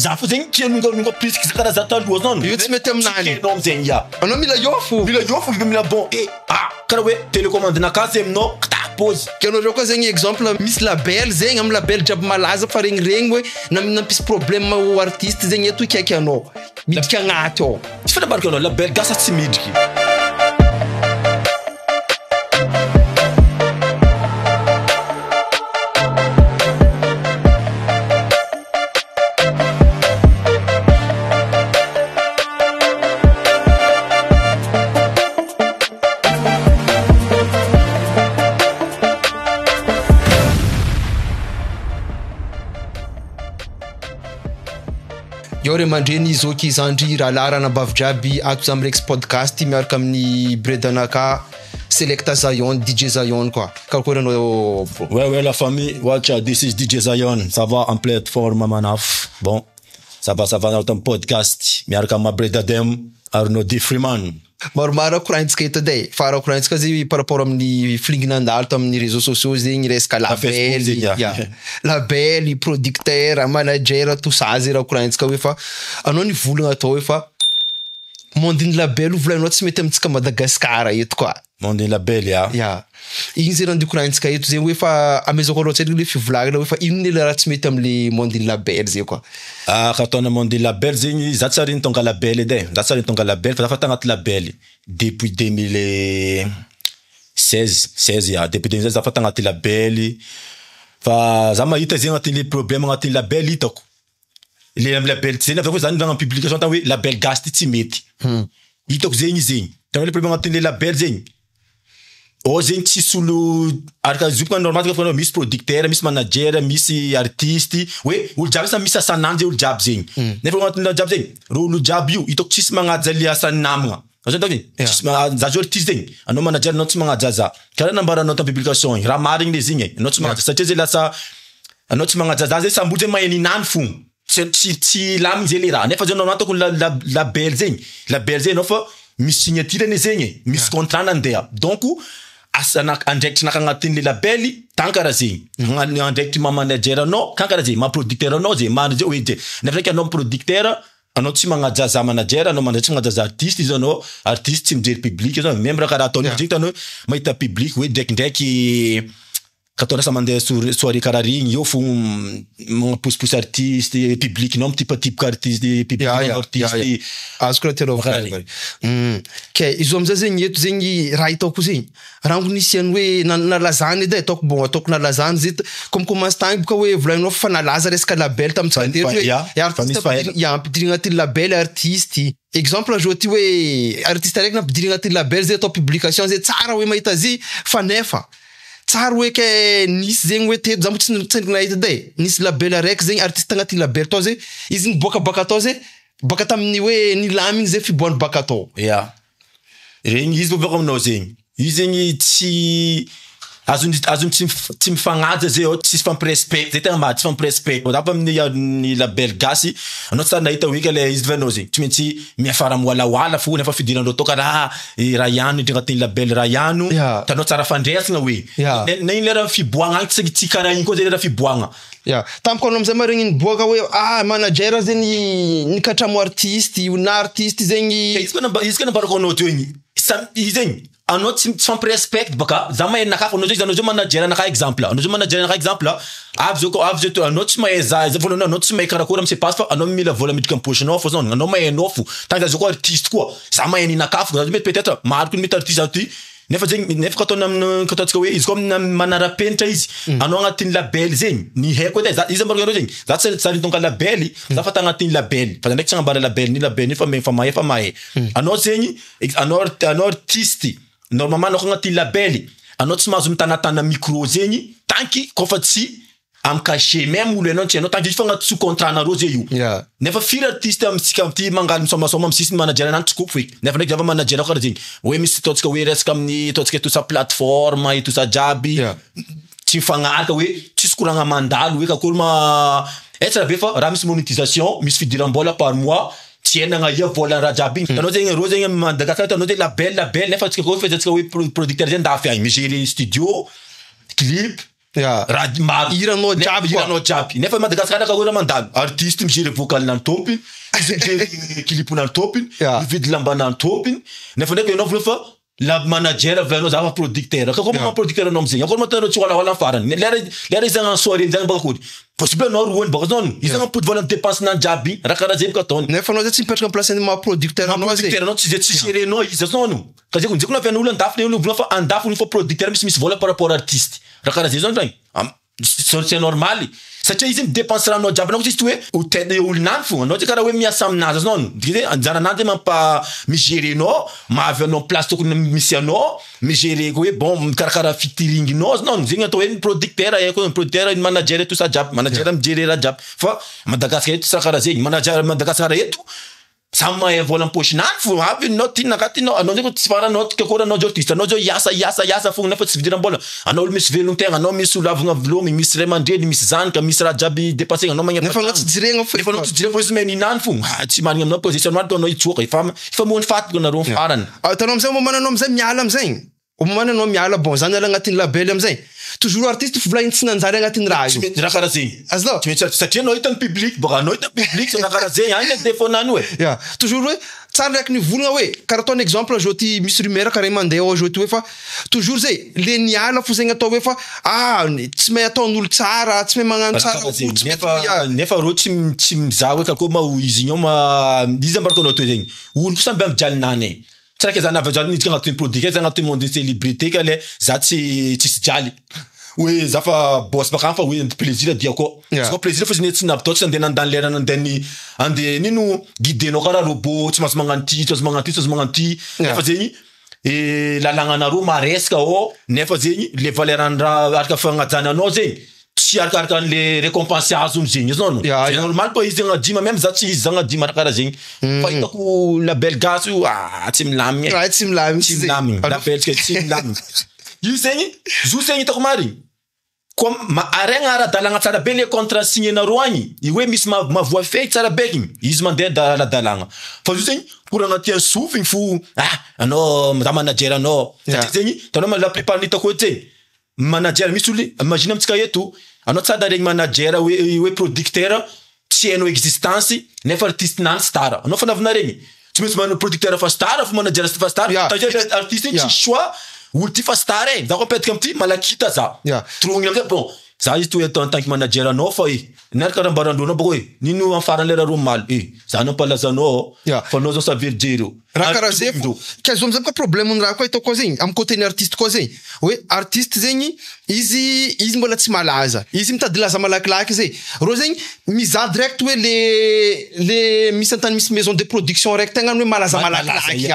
za fo zegny tianonga prisky karaha za taloha zany io tsy mety aminany anao zegny ya anao mila yofo mila bon karaha hoe télécommande nakazy aminao pause kanao reo koa zegny exemple misy label zegny amin'ny label jiaby malaza fa regny hoe nampisy problème ho artiste zegny eto ikaiky anao midika agnaty ao tsy fanabarika anao label gasa tsy midriky Yo re mandreny zoky zandry rahalarana bavy jiaby ato zamy rex podcast miaraka amin'ny bredanaka Selecta Zion DJ Zion quoi karakory anao ouais la famille watch this is DJ Zion ça va en pleine forme manaf bon ça va dans ton podcast miaraka ma bredadem Arno D Freeman maromaro koraintsika eto day fara koraintsika zay par rapport amin'ny flinginandalo to amin'ny réseaux sociaux zegny resaka label producteur manager tout ça zay raha koraintsika hoe fa anao ny volagna atao hoe fa mondiny label volainao tsy mety amintsika Madagascar eto koa mondiny label ya igny zay raha koraintsika eto zegny hoe fa amezako loatra le fivolagna hoe fa ino le raha tsy mety am'le mondiny label zay koa katona mondiny label zegny za tsariny tonga label edy za tsariny tonga label fa fa tagnaty label depuis 2016 ya depuis 2016 za fa tagnaty label fa za mahita zegny agnatin'le problème agnatin'ny label hitako le am label zegny avy zany vagna publication tao hoe label gasty tsy mety hitako zegny tano le problème agnatin'le label zegny zegny tsisy olo araka zopika normal fa misy producteur misy manager misy artiste hoe olo jiaby sa misy asananjy olo jiaby zegny nefa agnatin'le jiaby zegny ro olo jiaby io hitako tsisy magnaja le asany namagna za jo artiste zegny anao manager anao tsy magnaja za karaha nambaranao ta publication raha marigny le zegny anao tsy magnaja satria zay lasa anao tsy magnaja za zay sambo zay maheny nany fogna tsy lamigny zay le raha nefa zay anao atako label zegny anao fa misy signature zegny misy contrat nandeha donc asana andraikitry naka agnatin'le label tankara zegny andraikitry ma manager anao kankara zegny ma producteur anao zegny manager hoe de nefa ndraiky anao producteur anao tsy magnaja za manager anao manager tsy magnaja za artiste izy anao artiste tsy mijery public izy même raha karaha ataonao zegny tanao mahita public hoe ndraikindraiky katona sa mandeha soirée karaha regny eo fo mamposiposy artiste publicinao mitipatipika artiste public artiste azoko raha tianao ke izo amizay zegny eto zegny raha hitako zegny rango nisiany hoe nalazany edy ataoko nalazany zay comme commence tagny boka hoe volagninao fa nalaza resaka label tamin'y ampidirigna agnatin'ny label artiste exemple ajoty hoe artiste araiky nampidirigna agnatin'ny label zay atao publication zay tsara hoe mahita zy fa nefa tsara hoe ke nisy zegny hoe teto zambo tsy nahita day nisy label araiky zegny artiste agnatin'ny label tao zay izy niboakabaka atao zay baka tamin'ny hoe nilamigny zay fiboahany baka atao regny izy bobaka aminao zegny izy zegny tsy azony tsy mifagnaja zay tsisy fampirespect zay tegna tsy fampirespect dapa amin'ny label gasy anao tsara nahita hoe le izy vanao zegny tsy maintsy miafara miwalawala fo nefa fidiranao to karaha raha ihany ndry agnatin'ny label raha ihany tanao tsara fandraisagna hoe na igny lera fiboagna agny tsy karaha igny koa zay lera fiboagna tamiko anao amizay marigny niboaka hoe manager zegny nikatramo artiste na artiste zegny izy ka nambarako anao to igny zegny anao tsy fampirespect baka za mahay nakafa anao zao manager naka exemple avy zao anao tsy mahay za voalohany anao tsy mahay karakory am'se passe fa anao mila vola midika ampoche-nao fo zany anao mahainao fo tanka zao koa artiste koa za mahay ninakafa za mety peut-être mariko mety artiste aty nefa zegny nefa kataontsika hoe izy koa manara-penitra izy anao agnatin'ny label zegny ny haiko edy izy ambarako anao zegny za tsary tonga label za fa tagnatin'ny label fa ndraiky tsy agnambara label ny fa mahay anao zegny anao artiste normalement anao agnatin'ny label anao tsy mahazo mitanatana micro zegny tanky kofa tsy am cachet même olo anao tsy anao tanky fa agnaty sous contrat nareo zay io nefa firy artiste amitsika amty mangaly misomasoma amsisy manager anany tsikopo feky nefa ndraiky zava manager karaha zegny hoe misy ataontsika hoe resaka amin'ny ataontsika tout ça plateforme et tout ça jiaby tsy mifagnaraka hoe tsisy koragna mandalo hoe kakory tsara be fa raha misy monétisation misy fidiram-bola par mois tsy henagna ia vola raha jiaby igny tanao zegny ro zegny Madagascar tanao zegny label nefa atsika koa fezantsika hoe producteur zegny ndafy agny migérer studio clip raha maro Iranao jiaby koa. iranao jiaby nefa Madagasikara ka hoe mandalo artiste mijery vocal ny topiny mijery clipina ny topiny mividy lambana ny topiny nefa ndraiky ianao vao fa la manager avlanao zava producteur ka como producteur anao amizay encore matanao tsy wala farany lera izana soirée izana baka kory possible anao ruony baka zany izana mipody vola dépense nan jiaby raha karaha zay baka ataony nefa anao zay tsy mipetraka place ny maha producteur anao zay producteur anao tsy gérenao izy zany ka zay kunjeko na vena olo andafy olo vla fa andafy olo fa producteur misy vola par rapport artiste raha karaha zay zany c'est normal satria izy midépense ranao jiaby anao izy hoe hotely olonany fogna anao tsy karaha hoe miasa aminazy zany dikay anjaranany mampa migérenao mahavy anao place tokony misy anao migérer ko hoe bon karakara fitiringinao zany zegny atao hoe producteur eko producteur manager tout ça jiaby manager mijery raha jiaby fa Madagasikara eto tsy karaha zegny manager Madagasikara eto samy mahay vola am-pochinany fo avy anao ty nakaty anao zay tsy faranao kakory anao zao artiste anao zao iasa fogna nefa tsy vidiram-bola anao olo misy velon-tegna anao misy olo avagna vlomigny misy ray aman-dreny misy zanika misy raha jiaby dépassé anao magnefa nefa anao tsy jiregna fo nefa anao tsy jiregna fo izy meninany fo tsy marigny aminao position anao anao itsoka efa mohany faty anareo farany tanao amizay momana anao amizay miala amizay momana anao miala bon zany ala agnatin'ny label amizay toujours artiste fivolaigny tsy nanjary agnatin'ny raha io raha karaha zegny azao tsy maintsy satria anao hitany public baka anao hitany public raha karaha zegny any défaut-nany hoe toujours hoe tsara ndraiky nivolagna hoe karaha ataony exemple zao ty misy rumeur karaha mandeha ao zao ty hoe fa toujours zay le niala fo zegny atao hoe fa tsy may ataon'olo tsara tsy may magnano tsara nefa rô tsy mizaha hoe kako ma izy igny ao izy ambaraka anao toy zegny olo ko samby amijalinany tsy raika zany avy jalo nidika agnatin'ny produit za agnatin'ny monde célébrité ka le za tsisy jaly hoe za fa boss baka fa hoe plaisir diako so plaisir fa zany tsy navitao tsy andeha nandany lera andeha nino guidenao karaha robot tsy mahazo magnano ty tsy mahazo magnano ty nefa zegny lalàgnanareo maresaka ao nefa zegny le valerandraha araka fagnajany anao zegny tsy arakaraka an'le récompense azo amizegny zany c'est normal pa izy agnadima même za tsy izy za agnadima raha karaha zegny fa hitako label gasy io tsy milamigny tsy milamigny label tsy milamigny io zegny zo zegny hitako marigny comme aregna ara-dalagna tsara be le contrat signenareo agny i hoe misy mavoa fey tsara be igny izy mandeha ara-dalagna fa io zegny pour agnaty asofigny fo anao za manager anao satria zegny tanao la plupart hitako hoe zegny manager misy olo imagine amitsika eto anao tsara regny manager hoe producteur tsy hainao existence nefa artiste nany star anao fanavina regny tsy maintsy manao producteur fa star fa manager fa star artiste tsy choix olo ty fa star za ko apetaka amty malakita za trogny amizay bon za izy toy atao en tant que manager anao fa niaraka raha mbarandronao bako hoe nino afarany lera ro maly za anao palazanao fa anao zao savery jereo raha karaha zay ka zo amizay ka problème ny raha koa hitao koa zegny amy côté ny artiste koa zegny hoe artiste zegny izy mbola tsy malaza izy mitady laza malakilaky zay ro zegny mizaha direct hoe le misy antany misy maison de production raiky tegna hoe malaza malakilaky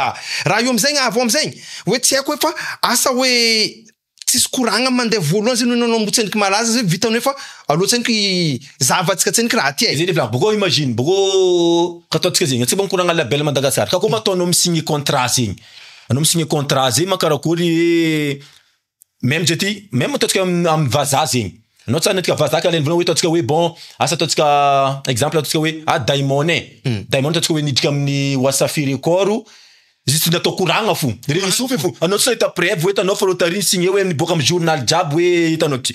raha io amizay avo amizay hoe tsy haiko hoe fa asa hoe tsisy koragna mandeha voalohany zay noho nanao mbotseniky malaza zay vitany hoe fa alohatseniky zavatsika tseniky raha ty zay devla boko imagine boko kataotsika zegny atsika koragna label Madagasikara ka koa ataonao misigny contrat zegny anao misigny contrat zegny makarakory même jety même ataotsika amy vaza zegny anao tsara netika vaza ka leny hoe ataotsika hoe bon asa ataotsika exemple ataotsika hoe Diamond Diamond ataotsika hoe nidika amin'ny Wasafi Record izy natao koragna fo regny sofy fo anao tsy hita preuve hoe hitanao fa rotariny signé hoe miboaka amy journal jiaby hoe hitanao ty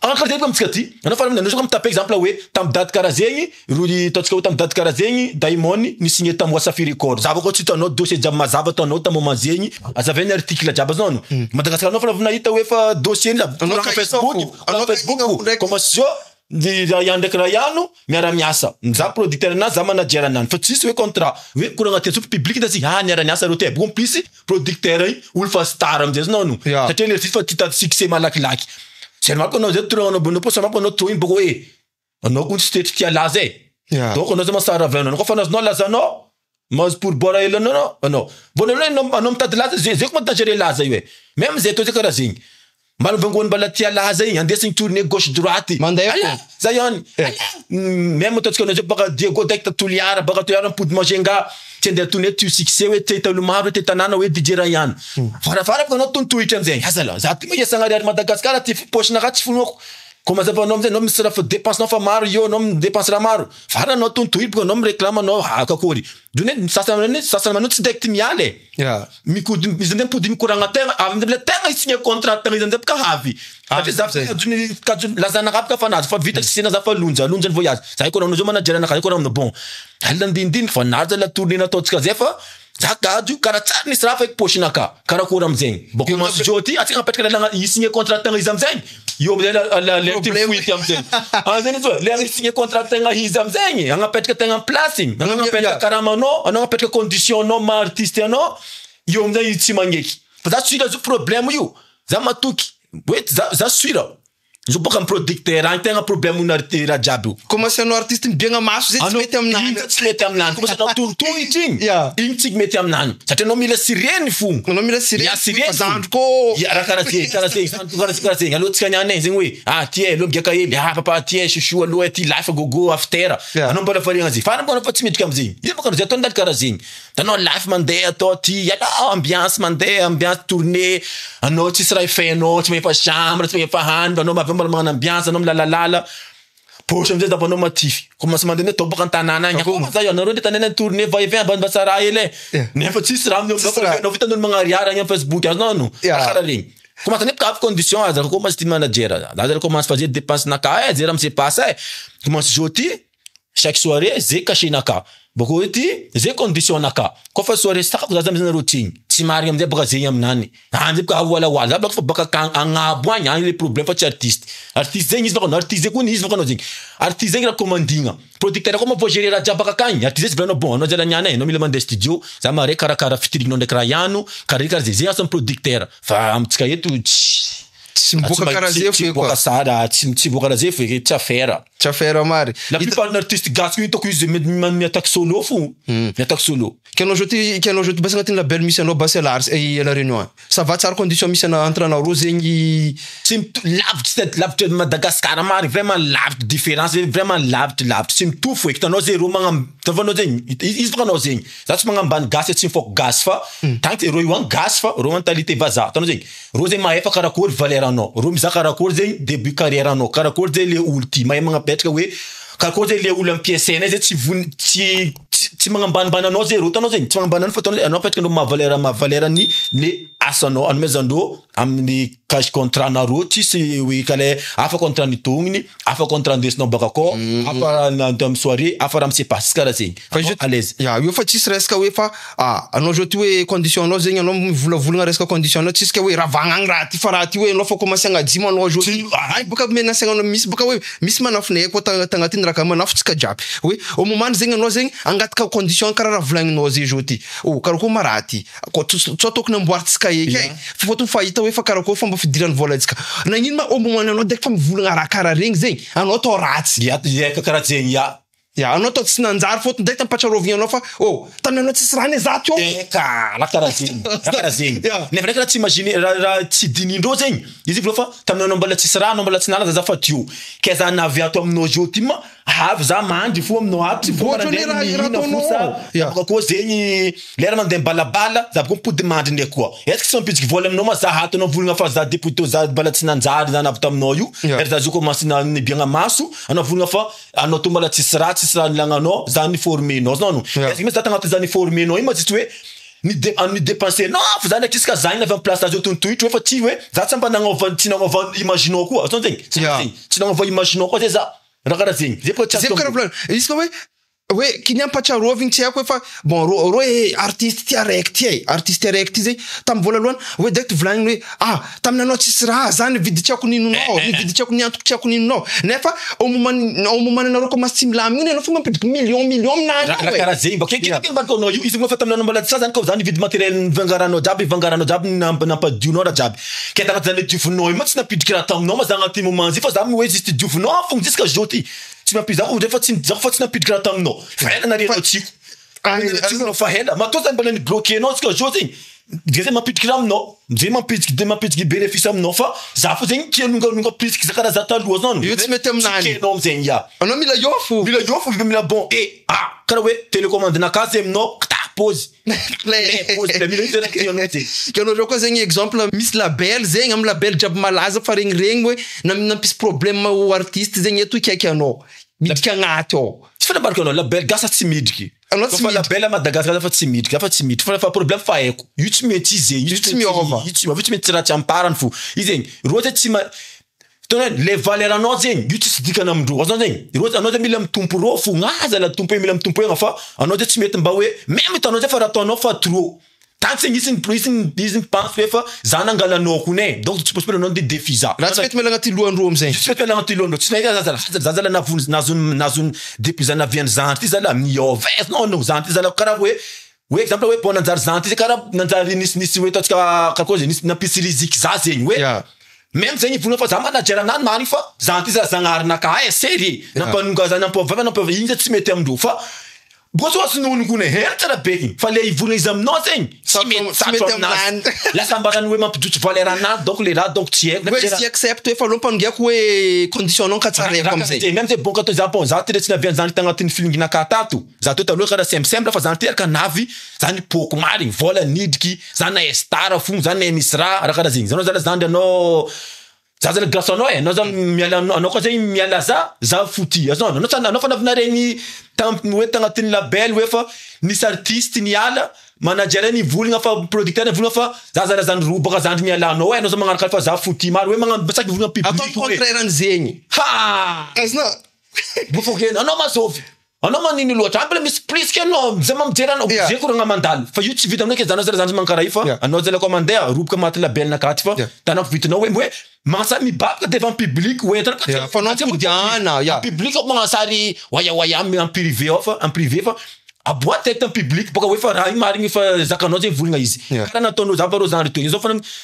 karaha zegny amitsika ty anao fa anao mitape exemple hoe tamy date karaha zegny roy ataotsika hoe tamy date karaha zegny Diamond ni signé tamy Wasafi Record zava koa tsy hitanao dossier jiaby mazava atanao tamy moment zegny azavainy article jiaby zany Madagasikara anao fa nahita hoe fa dossier ny Facebook commence raha ndraiky raha ihano miara-miasa za producteur anazy za manager anany fa tsisy hoe contrat hoe koa agnaty asopy public tazy niara-miasa reo ty bon plus producteur iny olo fa star amizay zanao satria lertsisy fa titady succès malakilaky c'est normal ko anao zay toranao bonao po samako anao toiny boko hoe anao ko tsy tetry tia laza donc anao zay masara avlanao ko fa nazonao lazanao mahazo pourboire hely anao anao mitady laza zay ko matagere laza io même zay to zay karaha zegny mbala vangony mbala tia laza igny andesiny tourner gauche droite za ihany même ataotsika anao zay baka Diego Dacta Toliara baka Toliara mipody Magenga tsy andeha tourner tu succès hoe te talo maro te tanàna hoe DJ Rayane farafara fa anao tontohitra amizay azala za ty mahiasagnariary Madagasikara ty poche naka tsy fonoko Commence fa anao no misy raha fa dépense no fa maro io no dépense raha maro. Faranao tontohy boko no réclame anao akakory. Dune sasany manao tsy direct miale. Yeah. Mikody izy ndem podi mikoragna tegna avy ndem tegna isigna contrat tegna izy ndem ka havy. Ate za dune lazana rapaka fanazy fa vita sina za fa lunja ny voyage. Za ko no zo manager anaka ko no bon. Allan dindin fa naza la tournée na totsika zay fa zakaju kara tsarny sra fa poche naka karakory amzegny boko commence joti atsika petka la isigna contrat tegna izy amzegny yo la fuite amzegny azeny zo le isigna contrat tegna izy amzegny agnapetraka tegna en place agnapetraka karamano agnapetraka condition no ma artiste anao yo amzegny tsy magneky fa za suira zo problème io za matoky wait za suira zo baka producteur an tegna problème na raha jiaby Commence anao artiste mibiagna maso zay tsy mety aminany. Tsy mety aminany. Commence anao tourtoy igny. Igny tsy mety aminany. Satria anao mila sireny fo. Anao mila sireny. Sireny zandro ko. Raha karaha zegny. Allo tsika nianay zegny hoe ty lo migaka hely papa ty chouchou aloha ty life gogo after. Anao mbola variagna zay. Fa mbola fa tsy midika amzegny. Izy baka zay atao ndal karaha zegny. Tanao life mandeha atao ty ambiance mandeha ambiance tournée. Anao tsisy raha ifenao tsy mefa chambre tsy mefa hany anao mbola magnano ambiance anao milalalala poche amzay zavanao matify commence mandeha to baka antanana agny akoma za anao ndeha tanena tournée va et vient ambasara hely nefa tsisy raha no vitan'olo magnariara agny Facebook azonao no karaha regny commence ne pas condition aza commence ty manager aza commence fazer dépense naka zera me se passe commence joti chaque soirée zay cachet naka boko ity zay condition naka ko fa soirée sakako za zamizana routine tsy marigny amzay baka zegny aminany anjay baka wala za baka fa baka agnabo agny agny le problème fa tsy artiste zegny izy baka artiste ko ni izy baka no zegny artiste zegny raha commandinga producteur ko ma vo gérer raha jiaby baka kagny artiste vraiment bon anao jala nianay anao mila mandeha studio za mare karakara fitirignao ndraiky raha ihano karaha zay asan'ny producteur fa amitsika eto tsy miboaka karaha zay fo boka sara tsy boka karaha zay fo tsy affaire tsy affaire mary la plupart d'artistes gasy hitako izy miattaque solo fo miattaque solo kenao joti basi agnatin'ny label misy anao basy la réunion ça va tsara condition misy entre anao ro zegny tsy lavitra Madagascar mary vraiment lavitra différence vraiment lavitra tsy mitofo hitanao zay ro tavanao zegny izy baka anao zegny za tsy magnambany gasy tsy mifoko gasy fa tant que ro io an gasy fa ro mentalité vazaha tanao zegny ro zegny mahefa karakory valeur anao ro miza karakory zegny début carrière anao karakory zegny le ulti mahay magnapetraka hoe karakory zegny le olo ampiasaina zay tsy magnambanimbany anao zay ro tanao zegny tsy magnambany fa tanao anao petraka anao mavalera ny le asanao anomezandreo amin'ny cash contrat nareo tsisy hoe kale afa contrat ny togniny afa contrat ndesinao baka ko afa amin'ny soirée afa raha misepasse karaha zegny fa à l'aise io fa tsisy resaka hoe fa anao zao ty hoe condition anao zegny anao mivolavolagna resaka condition anao tsisy ka hoe raha vagnagny raha ty fa raha ty hoe anao fa commencé agnadimo anao zao ay baka menacé anao misy baka hoe misy manafina ko tagnatiny raha ka manafo tsika jiaby hoe au moment zegny anao zegny angataka condition karaha raha volagninao zay zao ty karaha ko maraty ko tsao tokony amboaritsika eky fa fotony fahita hoe fa karaha ko fomba fidiran'ny volantsika nagnino ma au moment anao direct fa mivolagna raha karaha regny zegny anao tao ratsy karaha zegny anao tao tsy nanjary fotony direct ampatsiarovigny anao fa tananao tsisy raha ne za teo raha karaha zegny nefa raha tsy imagine raha tsy dinindreo zegny izy vlo fa taminao mbola tsisy raha anao mbola tsy nalaza za fa tio ka za navy ato aminao jo ty ma avy za mandry fo aminao ato baka koa zegny lera mandeha balabala za baka mipody mandry ndraiky koa est-ce que tsy mampitsiky vola aminao ma za hato anao volagna fa za député za mbola tsy nanjary za navy taminao io ery za zo commence nibiagna maso anao volagna fa anao to mbola tsisy raha lagnanao za ni formenao znao est-ce que za tagnaty za ni formenao ima tsitsy hoe ni dépenser non fa za ndraiky isaka za igny avy amin'ny place za zo tontohitry hoe fa tsy hoe za tsy mba nagnova tsy nagnova imaginao koa znao zegny tsy nagnova imaginao koa zay za raha karaha zegny zay problème izy ka hoe kiny ampatsiarovigny tsy haiko hoe fa bon ro artiste ty araiky ty zay tamy voalalohany hoe direct volagniny hoe taminanao tsisy raha za nividy tiako ninonao nividy tiako niantoko tiako ninonao nefa au moment anareo commence tsy milamigny iny anao fa mampidiky million aminany karaha zegny bakeo io izy fa taminanao mbola tsy za ko za nividy matériel nivangaranao jiaby nampadionao raha jiaby ke tagnaty zany diovinao io ma tsy napidiky raha taminao ma za agnaty moment zy fa za hoe juste diovinao fogna jusqu'à joti tsy mampiza refa tsy napidiky raha taminao fa hela narenao tsiko fa hela ma to zany mbola ni bloqué anao tsika jo zegny zay mampidiky raha aminao zay mampidiky bénéfice aminao fa za fo zegny kianonganonga prisky za karaha za taloha znao io tsy mety aminany kenao amzegny anao mila iofo mila bon karaha hoe télécommande nakazy aminao pause ke anao koa zegny exemple misy label zegny amy label jiaby malaza fa regny hoe nampisy problème o artiste zegny eto ikaiky anao midika agnaty ao tsy fanabarika anao label gasa tsy midriky fa label à Madagascar fa tsy midriky fa problème fa haiko io tsy mety izy io tsy mety raha tsy amparany fo izy zegny roa tsy les valeurs anao zegny io tsy dikana amindro azao zegny anao zegny mila mitompo ro fo ngaza la tompo mila mitompo egna fa anao tsy mety mba hoe même tanao fa raha ataonao fa trop tant que izy pense hoe fa za nangalanao kone donc tsy possible anao de défi za raha tsy mety mela agnaty lohandro amizay tsy mety mela agnaty lohandro tsy mety za zala nazony depuis za naviany zany ty zala miovès non zany ty zala karaha hoe exemple hoe bon nanjary zany ty karaha nanjary nisy hoe ataontsika karakoa zegny nisy nampisy riziky za zegny hoe même zegny volana fa za manager anany mariny fa zany ty za zagnarinaka série nampanonga za nampovava igny tsy mety amindro fa boso asinony kone hera tsara beky fa le ivona izy aminao zegny tsy mety aminany lasa mbarany hoe mampijotso valeur anazy donc le raha donc tsy haiko hoe si accepte hoe fa lompanongiako hoe condition non ka tsareko amizay même c'est bon quand za bon za ty tsy naviany zany tagnatin'ny filinginaka tato za to taloha karaha simple fa zany ty araka navy zany poko mariny vola nidriky zany estara fo zany misy raha raha karaha zegny zanao zala zany anao za zala grâce anao anao zany miala anao koa zegny miala za fouti anao fa navina regny hoe tagnatin'ny label hoe fa nisy artiste niala manager ni volagna fa producteur ni volagna fa za zala zany robaka zany miala anao anao za magnaraka fa za fouti maro hoe magnabasaky volagna public atao contraire an'zegny azna bofokena anao mazovy anao maniny loatra ambela misy plus que anao za mamijery anao zay koragna mandalo fa io tsy vita aminao ke zanao zala zany mankara io fa anao zala koa mandeha robaka maty label nakaty fa tanako vitanao hoe magnasary mibabaka devant public hoe fa anao kodiana public magnasary waya en privé fa en privé fa aboa tête en public boka hoe fa raha io marigny fa zakanao zegny volagna izy karaha nataonao za fa ro zany retoy zao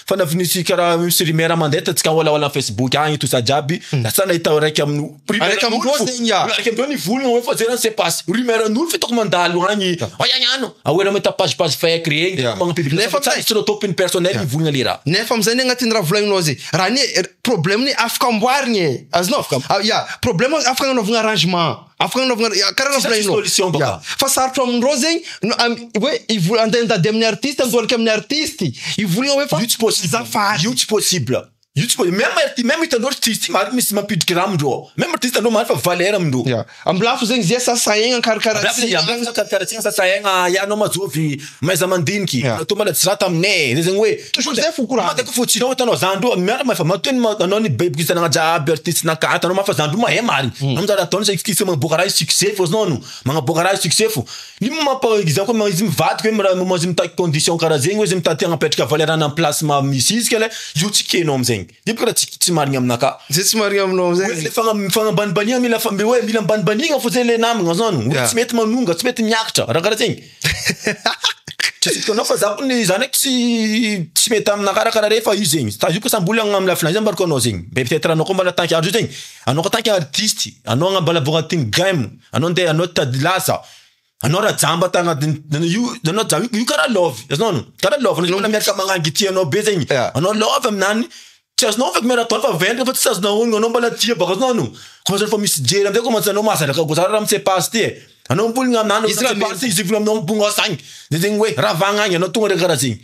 fa navinisy karaha misy rumeur mandeha tatsika wala Facebook agny tout ça jiaby lasa nahita raiky amino raiky amindro zegny raiky amindro ni volagna hoe fa zay c'est passe rumeur an'olo fitako mandalo agny oyagnano ahoera meta page fake regny magna public nefa tsy topiny personnel ni volagna le raha nefa amizay ny agnatin'ny raha volagninao zay raha ny problème ni afaka amboarigny azonao problème afaka anaovagna arrangement afaka anaovagna karaha volagninao fa sarotro amindreo zegny hoe andendady amin'ny artiste andolaka amin'ny artiste ivolagna hoe fa io tsy possible même hitanao artiste maro misy mampidriky raha amindreo même artiste andreo maro fa valeur amindreo ambilafo zegny zay sasaegna karakaratsina sasaegna anao mazovy maiza mandiniky to mala tsy raha taminay zay zegny hoe toujours zay fokoraha fotsinao hitanao zandro miara mafa matoeny anao ny baby kisanagna jiaby artiste nakata anao mafa zandro mahay mariny amizara ataony zay kisa magnaboaka raha succès fo zanao magnaboaka raha succès fo io mampa exemple comme izy mivadiky hoe mozy mitaky condition karaha zegny hoe izy mitaty agnapetraka valeur ana en place misy izy kele io tsy kenao amizegny Dia karaha tsy marigny aminaka. Zay tsy marigny aminao amizay. Le fagnambanibanigna mila ambanibanigna fo zay le namagna zany. Tsy mety manonga, tsy mety miakatra. Raha karaha zegny. Anao fa za kony zany tsy mety aminaka karaha rehefa io zegny. Io koa samboly amin'ny lafina izy ambariko anao zegny. Peut-être anao koa mbala tanky ardro zegny. Anao koa tanky artiste. Anao agnambalavoaka an'ity game. Anao ndeha anao tady lasa. Anao raha jamba tagnatin'ny io karaha love. Azonao? Karaha love. Anao miaraka magnangity anao be zegny. Anao love aminany. Tsy azonao afaka miara taona fa vendrika fa tsy azonao onogno anao mbala tia baka azonao. Kosa fa misy jery amizay koa mantsy anao masaraka goza raha mitse passe ty. Anao mbolina aminany izy vula aminao mbongo asagny. Zay zegny hoe raha vagnagny anao tonga karaha zegny.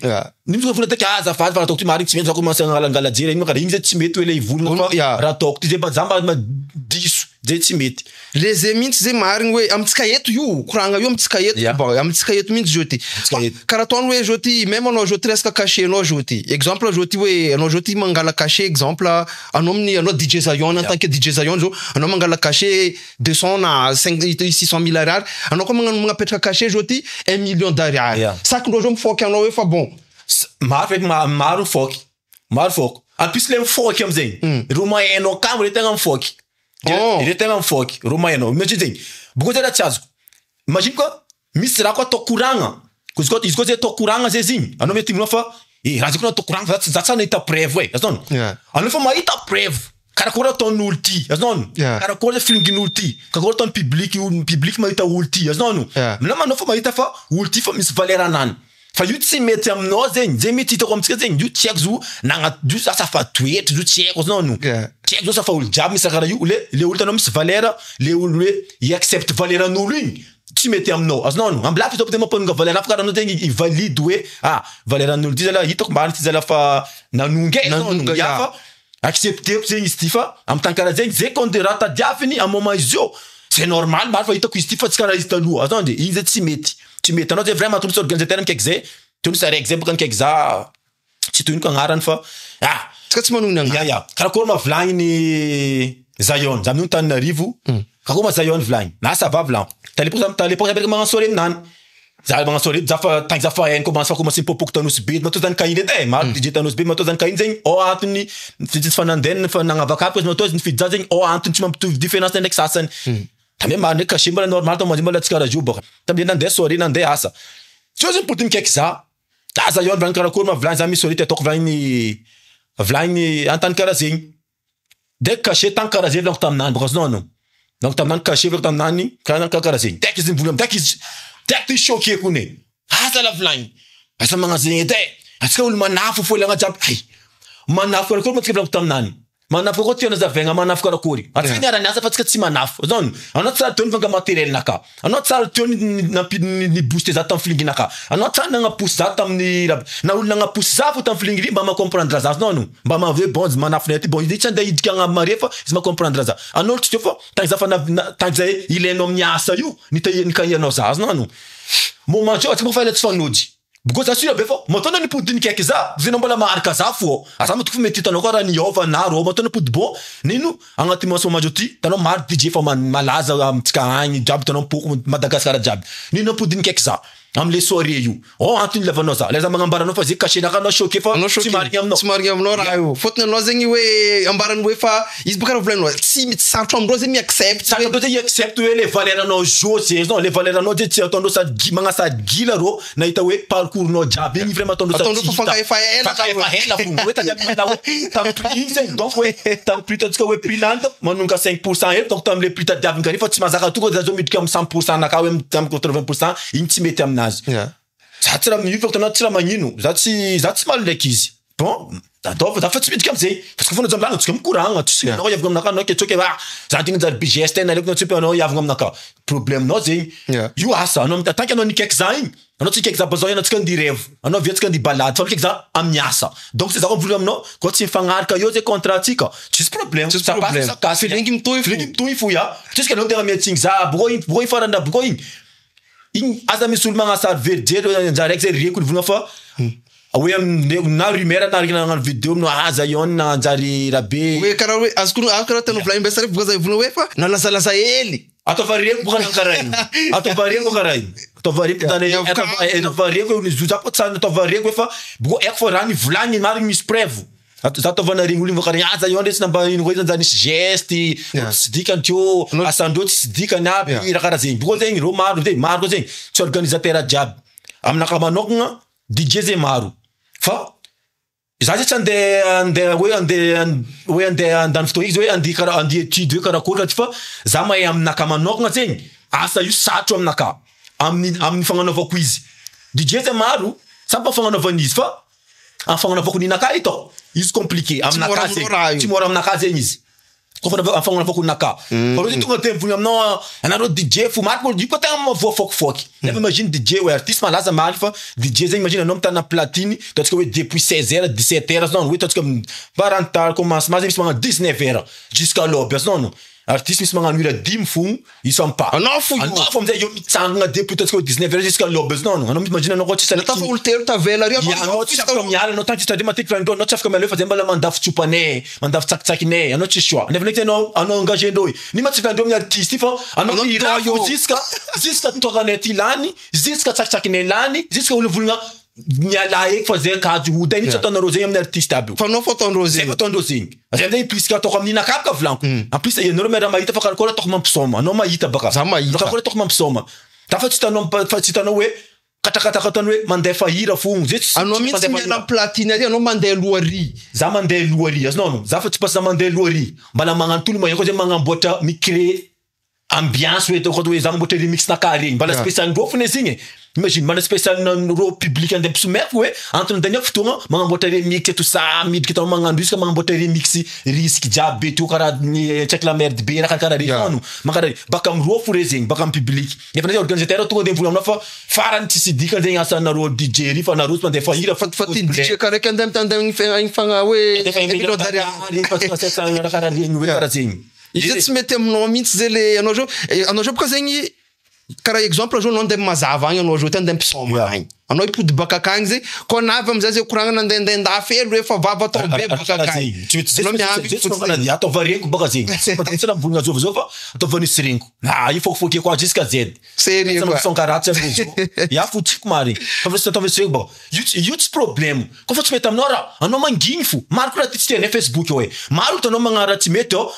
Nimba vula tek azafady fa ataoko ty marigny tsy mety za commencer angalangala jery igny karaha igny zay tsy mety hoe le ivolagna fa raha ataoko ty zay mba zamba diso zay tsy mety. Le zay mihitsy zay marigny hoe amitsika eto io koragna io amitsika eto bon amitsika eto mihitsy zao ty. Karaha ataony hoe zao ty même anao zao ty resaka cachet anao zao ty. Exemple zao ty hoe anao zao ty mangala cachet exemple anao amin'ny anao DJ Zayon en tant que DJ Zayon zao anao mangala cachet 200 na 600 000 ariary anao koa magnapetraka cachet zao ty 1 million d'ariary. Sakindreo zao mifoky anao hoe fa bon maro foky. En plus le mifoky amizay. Roma hainao kamo le tegna mifoky. Il était en foque, Romaino. Imagine, beaucoup de choses. Imagine quoi, Miss Rako to Kuranga. Kusko is goes to Kuranga zezing. I know me timofa. Raziko to Kuranga, that's an ita brave way. As non. I know for my ita brave. Karakora ton ulti. As non. Karakora flingin ulti. Karakora ton public ma ita ulti. As non. Mlama no for my ita fa ulti for Miss Valera Nan. Fa io tsy mety aminao zegny zay mety hitako amitsika zegny io tsy haiko zo io za safa toetra io tsy haiko zanao tsy haiko zao safa olo jiaby misy karaha io le olo tanao misy valeur le olo hoe i accepte valeur an'olo igny tsy mety aminao azonao amby lafy zao peut-être mampanonga valera afaka ranao tegny ivalide hoe valeran'olo ty zala hitako mariny ty zala fa nanonga fa accepteko zegny izy ty fa amy tany karaha zegny zay konde raha tadiaviny amy moment izy io c'est normal maro fa hitako izy ty fa tsy karaha izy taloha azonao de igny zay tsy mety anao zay vraiment tonotsy organisateur mikaiky zay tonotsy araiky zay baka nikaiky za tsy toiniko agnarany fa tsika tsy manony ya karakory mavolagniny Zion za amin'io Tananarivo karakory ma Zion volagny na ça va volan t'alepo za bereka magnano soirée aminany za magnano soirée za fa tangy za fa hainy commencé mipopoko tanosy be matao zany kahiny edy maro DJ tanosy be matao zany kahiny zegny antony tsy fanandena fa nagnavaka parce matao ny fidy za zegny antony tsy mampitovy différence ndraiky sasany tambe maro ndraiky cachet mbola normal tao manjy mbola tsy karaha io baka tambe nandeha soirée nandeha asa tsy zany potiny kaiky za Zion volagny karakory ma volagny za misy soirée ataoko volagny antany karaha zegny de cachet tanky karaha zegny volagny taminany baka azonao donc taminany cachet volagny taminany karaha zegny tek izy mivola tek izy choqué kone la volagny asa magnano zegny edy atsika olo manafo fo ilagna jiaby manafo karakory ma tsika volagny taminany manafo karakory tiana zavegna manafo karakory atsika niara niasa fa tsika tsy manafo azonao anao tsara teo nivanga matériel naka anao tsara teo ni booster za tamy filingi naka anao tsara nagnaposy za tamin'ny na olo nagnaposy za fo tamy filingi mba macomprendre za azonao mba mave bon manafo nay ty bon izy tsy andeha idika agna mare fa izy macomprendre za anao tsy teo fa tangy za ilainao amin'ny asa io nikahianao za azonao moment io atsika fa ela tsy fanody Because assume be fo matona ni pudini keke za zina mbola maharika za fo asa matuku fa mety tanao kara ni ova na ro matona pud bo nino agnaty maso majoti tanao mar DJ fa malaza amtsika agny jab tanao poko Madagascar jab nino pudini keke za am les soirées yu antony lavanao za les amangambara fa zi caché na kana choqué fa tsy marigny aminao raha io fotony anao zegny hoe ambarany hoe fa izy bokara volanao tsy sarotro amindreo zegny accept sarotro zegny accept hoe les valeurs anao josé non les valeurs anao tsy atondro sa magnasa gila ro na ita hoe parcours no jab igny vraiment atondro fa fanga efa ela fo hoe tadi na hoe tam prix c'est donc ouais tam prix tsika hoe prix lanta manunga 5% et donc tam les prix tadi avin fa tsy mazaka to za zo midika am 100% na ka hoe tam 80% igny tsy mety am za tsy raha mihiva tanao tsy raha magnino za tsy maly ndraiky izy bon adova za fa tsy midika amizay parce que fona zamblana tsika mikoragna tsy anao iavagna aminaka anao ketsoky za tigna jary bigeste na aleko tsy anao iavagna aminaka problème nao zegny io asa anao tanky anao nikaiky za igny anao tsy kaiky za bazao anao tsika ndi revo anao via tsika ndi balade fa kaiky za amin'ny asa donc c'est za ko voly aminao ko tsy mifagnaraka io zay contrat tsika tsisy problème filingy mitohy fo ya tsika anao tegna miatsigny za boko igny faranda boko igny igny aza misy olo magnasary verijery njaraiky zay rieko volagna fa hoe na rumeur na nagnano vidéo no Zion na anjary rabe hoe karaha hoe azoko tanao volagny mbesare boka za volagna hoe fa nalazalaza hely atova rieko boka karaha igny atova rieko karaha igny atova rieko tany atova rieko ni zuzapo tsana atova rieko fa boko eko fa raha ni volagny marigny misy preuve za tovana regny olo karaha Zion ndesy namba ino hoe zany geste tsy dikany teo asandreo tsy dikany aby raha karaha zegny boko zegny ro maro zegny tsy organisateur jiaby aminaka manokagna DJ zay maro fa za tsy andeha hoe andeha andany fotoa izy hoe andi étude hoe karakory fa za mahay aminaka manokagna zegny asa io satro aminaka amin'ny fagnanaovako izy DJ zay maro samy fagnanaovana izy fa en fagnanaovako ninaka ito izy compliqué aminaka zegny tsy mora aminaka zegny izy ko fa fagnanaovako ninaka fa ro tonga te mivony aminao anaro DJ fo maro io ko tegna mavoafokifoky nefa imagine DJ hoe artiste malaza maro fa DJ zegny imagine anao mitana platine tatsika hoe depuis 16h 17h non hoe tatsika parental commencement misy magnano 19h jusqu'à l'aube non artiste misy magnano mira 10 fo iso ampa anao fo amizay yo mitsangana depuis tatsika hoe 19h jusqu'à l'aube non anao imagine anao ko tsy sala ta fo ultero ta vela ri anao tsy afaka miala anao tanty tadi matik fa anao tsy afaka miala fa zay mbala mandafo tsopane mandafo tsakitsakinay anao tsy choix nefa ndraiky anao engagé ndreo ni matsika andreo amin'ny artiste fa anao irayo jusqu'à tokanay ty lany jusqu'à tsakitsakinay lany jusqu'à olo volagna miala eky fa zay kajo ody igny tsy ataonareo zegny amin'ny artiste aby fa anao fa ataondreo zegny ataondreo zegny azay plus ka atao amin'ny nakapaka volanko en plus anao mera mahita fa karakory atao mampisoma anao mahita baka za mahita karakory atao mampisoma ta fa tsy tanao hoe katakataka tany hoe mandefa hira fogno zay tsy anao mitsy miala platine ary anao mandeha lohary za mandeha lohary azonao za fa tsy passe mandeha lohary mbala magnantolo mahiko zay magnamboatra micré ambiance hoe to hoe za mamboatra remix na ka regny mbala spécial ndreo fone zegny imagine mana spécial ro public andeha mpisomeko hoe antony dania fotoagna magnamboatra remix tout ça midika tao magnano isaka magnamboatra remix risque jiaby to karaha ny check la merde be raha karaha reno makaraha baka amiro fo re zegny baka am public nefa na organisateur tonga de mivolo aminao fa farany tsisy dikany zegny asanareo DJ ry fa nareo tsy mandeha fa hira fa ty DJ karaha andeha mitandem fagna hoe karaha regny hoe karaha zegny izy tsy mety aminao mihitsy zay le anao zao boka zegny karaha exemple zao anao andeha mazava agny anao zao ty andeha mpisoma agny anao ipody baka akagny zay ko navy amizay zay koragna nandeha felo hoe fa vava atao be baka akagny atao varenko baka zegny tsy na mivolagna zova zao fa atao vanisy renko io fokifoky koa jusqu'à Z sérieux quoi son karatsy amizao ya fotiko marigny fa vasa atao vanisy renko baka io tsy problème ko fa tsy mety aminao raha anao mangigny fo maro koa raha ty tsy tiany Facebook hoe maro hitanao magnara tsy mety ao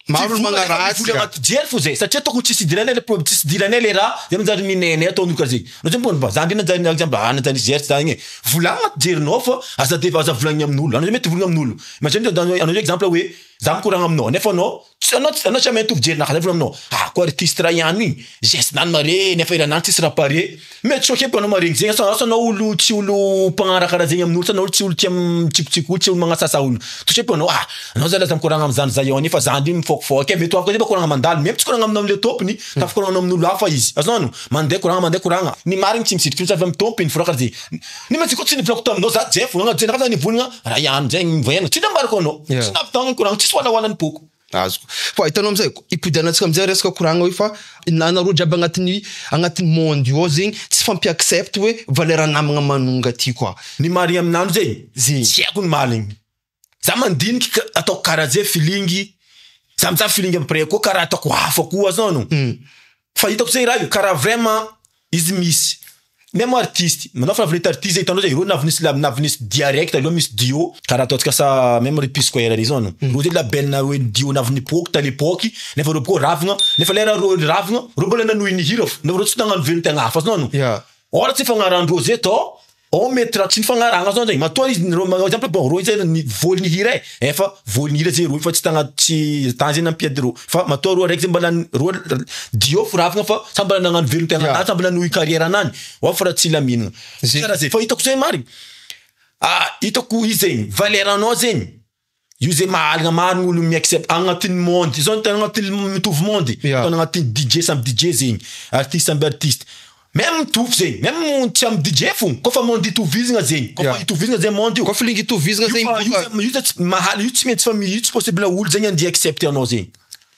maro magnaratsy anaty jery fo zay satria tokony tsisy idiranay le raha zay manjary minenay ataon'olo karaha zegny no zay mbona ba zany nanjary exemple nanjary jery zany volagna anaty jerinao fa aza volagny amin'olo anao mety volagna amin'olo imagine anao exemple hoe za mikoragna aminao nefa anao tsy mahay mitovy jerinaka zay volagna aminao ko artiste raha ihany igny geste nany mare nefa iranany tsisy raha pare mety choqué po anao maregny zegny asa anao olo tsy olo mpagnara karaha zegny amin'olo sa anao tsy olo tia mitsikotsiko olo tsy olo magnasasa olo touché po anao anao zay laza mikoragna amizany zay io nefa zany mifokifoky mety afaka zay koragna mandalo même tsy koragna aminao amle tompony tafa koragna amin'olo hafa izy azonano mandeha koragna ny marigny tsy misitry tsy avy amin'ny tompony fora karaha zegny ny matsiko tsy nivolako taminao za jay volagna jay naka za nivolagna raha ihany zegny voyagna tsy nambarako anao tsy navitangy koragna tsisy walawalan'ny poko azoko fa hitanao amizay ipodianantsika amizay resaka koragna hoe fa nanareo jiaby agnatin'ny monde io zegny tsy fampiaccepte hoe valeur namagna manonga ty koa ny marigny aminano zegny tsy haiko ny maligny za mandiniky ataoko karaha zay filingy za mizaha filingy après koa karaha ataoko hafa koa azano fa hitako zay raha io karaha vraiment izy misy même artiste manao fa navinety artiste hitanao zay ro navinisy direct aloha misy dio karaha ataotsika sa même repisquare ry zano ro zay label na hoe dio navinipoky ta l'époque nefa ro koa ravigna nefa lera ro ravigna ro mbola nanohy ny hira nefa ro tsy nagnano velony tegna hafa azano ora tsy fagnarandro zay to mety raha tsy nifagnaragna zao zegny matoa izy exemple bon ro izy voly ny hira efa voly ny hira zay ro fa tsy tan zay nampiady ro fa matoa ro araiky zay mbola ro dio firavigna fa sa mbola nagnano velony tegna sa mbola nohy carrière anany fa raha tsy laminagna karaha zay fa hitako zay marigny hitako izy zegny valeur anao zegny io zay mahalagna marigny olo miaccepte agnatin'ny monde zao tena agnatin'ny mitovy monde agnatin'ny DJ samby DJ zegny artiste samby artiste même mitovy zegny même tsy amy DJ fo kofa monde itovizagna zegny kofa itovizagna zay monde io kofa lingy itovizagna zegny io tsy mety famille io tsy possible olo zegny andeha accepter anao zegny